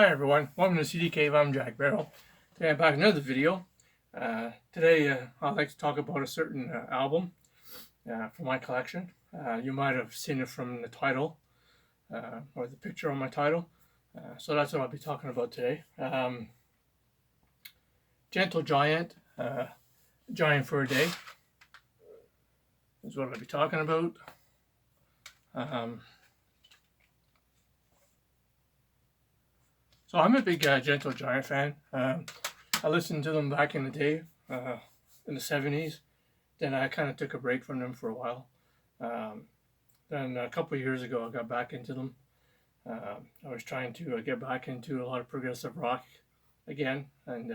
Hi everyone, welcome to CD Cave. I'm Jack Barrel. Today I'm back with another video. Today I'd like to talk about a certain album from my collection. You might have seen it from the title or the picture on my title. So that's what I'll be talking about today. Gentle Giant, Giant for a Day is what I'll be talking about. So I'm a big Gentle Giant fan. I listened to them back in the day, in the 70s. Then I kind of took a break from them for a while. Then a couple of years ago, I got back into them. I was trying to get back into a lot of progressive rock again, and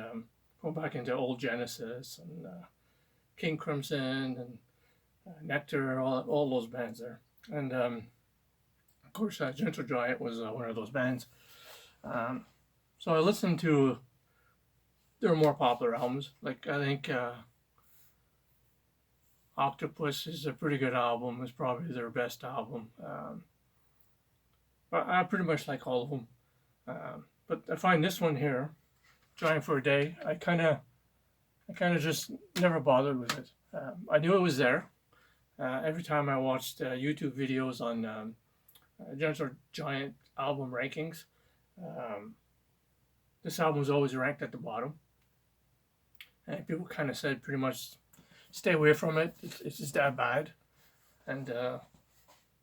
going back into old Genesis and King Crimson and Nectar, all those bands there. And of course, Gentle Giant was one of those bands. So I listened to their more popular albums. Like I think Octopus is a pretty good album. It's probably their best album. But I pretty much like all of them. But I find this one here, Giant for a Day, I kind of just never bothered with it. I knew it was there. Every time I watched YouTube videos on Gentle Giant album rankings, this album was always ranked at the bottom. And people kind of said pretty much stay away from it. It's just that bad. And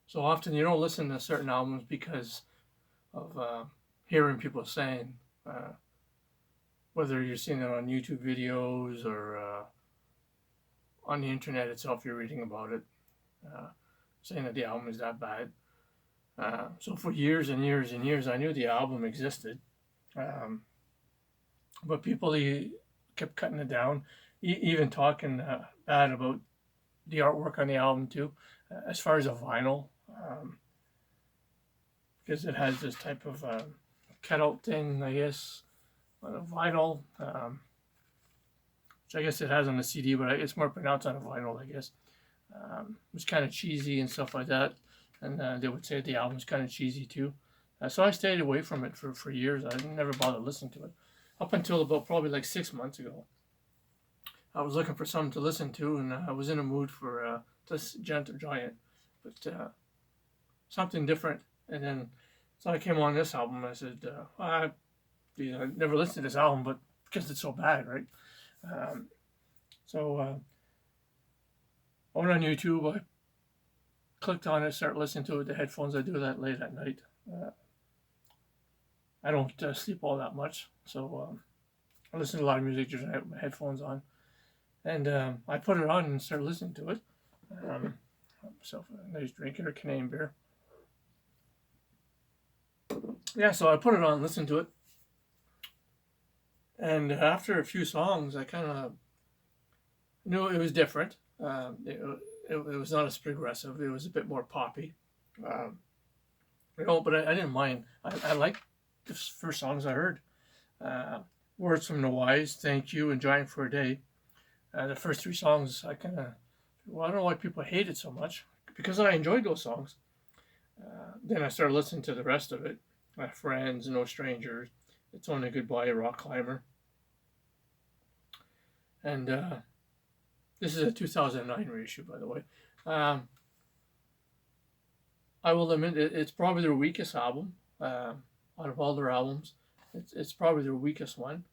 so often you don't listen to certain albums because of hearing people saying, whether you're seeing it on YouTube videos or on the internet itself, you're reading about it, saying that the album is that bad. So for years and years and years, I knew the album existed. But people kept cutting it down, even talking bad about the artwork on the album too, as far as a vinyl, because it has this type of cutout thing, I guess, on a vinyl, which I guess it has on the CD, but it's more pronounced on a vinyl, I guess. It's kind of cheesy and stuff like that, and they would say the album's kind of cheesy too. So I stayed away from it for years. I never bothered listening to it. Up until about probably like 6 months ago, I was looking for something to listen to, and I was in a mood for this Gentle Giant, but something different. And then, so I came on this album. I said, I never listened to this album, but because it's so bad, right? So I went on YouTube. I clicked on it, started listening to it with the headphones. I do that late at night. I don't sleep all that much, so I listen to a lot of music just with my headphones on. And I put it on and started listening to it. Myself a nice drink here, Canadian beer. Yeah, so I put it on and listened to it. And after a few songs, I kind of knew it was different. It was not as progressive. It was a bit more poppy. But I didn't mind. I liked the first songs I heard. Words from the Wise, Thank You, and Giant for a Day. The first three songs, I don't know why people hate it so much, because I enjoyed those songs. Then I started listening to the rest of it. My Friends, No Strangers, It's Only Goodbye, Rock Climber. And this is a 2009 reissue, by the way. I will admit it's probably their weakest album out of all their albums. It's probably their weakest one.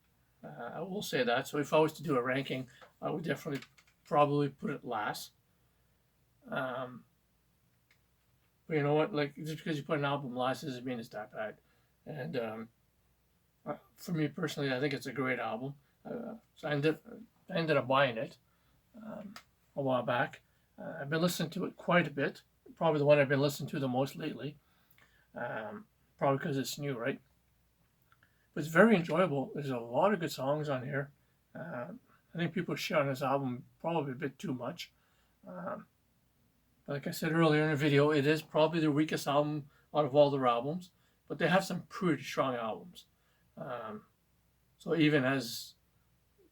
I will say that. So if I was to do a ranking, I would definitely probably put it last. But you know what? Like, just because you put an album last doesn't mean it's that bad. And for me personally, I think it's a great album. So I ended up buying it a while back. I've been listening to it quite a bit. Probably the one I've been listening to the most lately. Probably because it's new, right? But it's very enjoyable. There's a lot of good songs on here. I think people shit on this album probably a bit too much. Like I said earlier in the video, it is probably their weakest album out of all their albums, but they have some pretty strong albums. So even as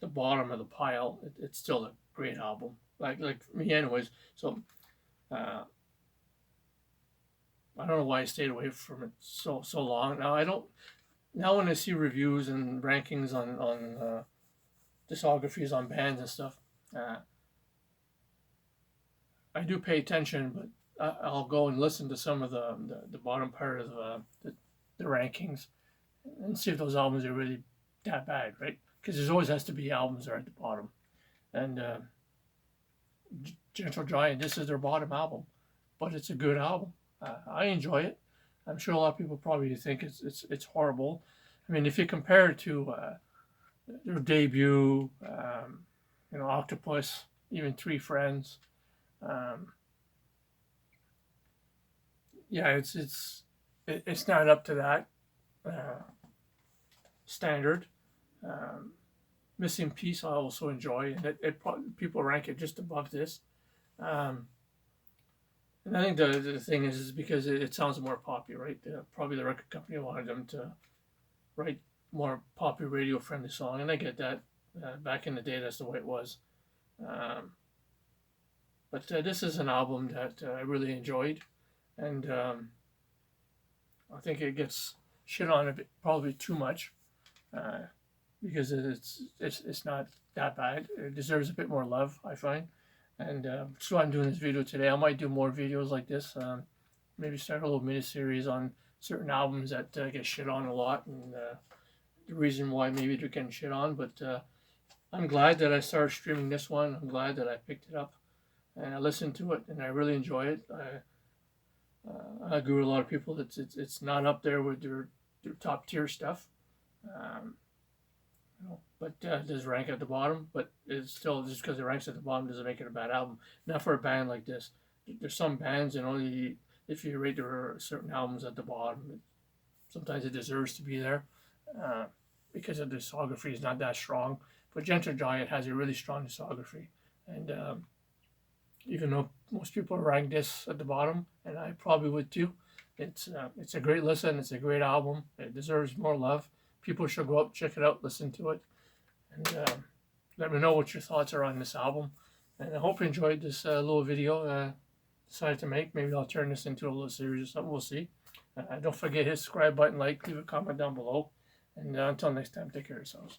the bottom of the pile, it's still a great album. Like for me, anyways. So I don't know why I stayed away from it so long. Now I don't now when I see reviews and rankings on discographies on bands and stuff, uh, I do pay attention, but I'll go and listen to some of the bottom part of the rankings and see if those albums are really that bad, right? Because there's always has to be albums that are at the bottom. And Gentle Giant, this is their bottom album, but it's a good album. I enjoy it. I'm sure a lot of people probably think it's horrible. I mean, if you compare it to their debut, Octopus, even Three Friends, um, yeah, it's not up to that uh, standard. Um, Missing Piece I also enjoy, and people rank it just above this. Um, and I think the thing is because it sounds more poppy, right? Probably the record company wanted them to write more poppy radio friendly song, and I get that. Back in the day, that's the way it was. Um, but this is an album that I really enjoyed, and I think it gets shit on a bit, probably too much, uh, because it's not that bad. It deserves a bit more love, I find, and so I'm doing this video today. I might do more videos like this. Maybe start a little mini series on certain albums that get shit on a lot, and the reason why maybe they're getting shit on. But I'm glad that I started streaming this one. I'm glad that I picked it up and I listened to it, and I really enjoy it. I agree with a lot of people that it's not up there with their top tier stuff. Um, but it does rank at the bottom. But it's still just because it ranks at the bottom doesn't make it a bad album. Not for a band like this. There's some bands, and only if you rate their certain albums at the bottom, sometimes it deserves to be there uh, because the discography is not that strong. But Gentle Giant has a really strong discography, and even though most people rank this at the bottom, and I probably would too. It's a great listen. It's a great album. It deserves more love. People should go up, check it out, listen to it, and let me know what your thoughts are on this album. And I hope you enjoyed this little video. Decided to make. Maybe I'll turn this into a little series or something. We'll see. Don't forget hit subscribe button, like, leave a comment down below, and until next time, take care of yourselves.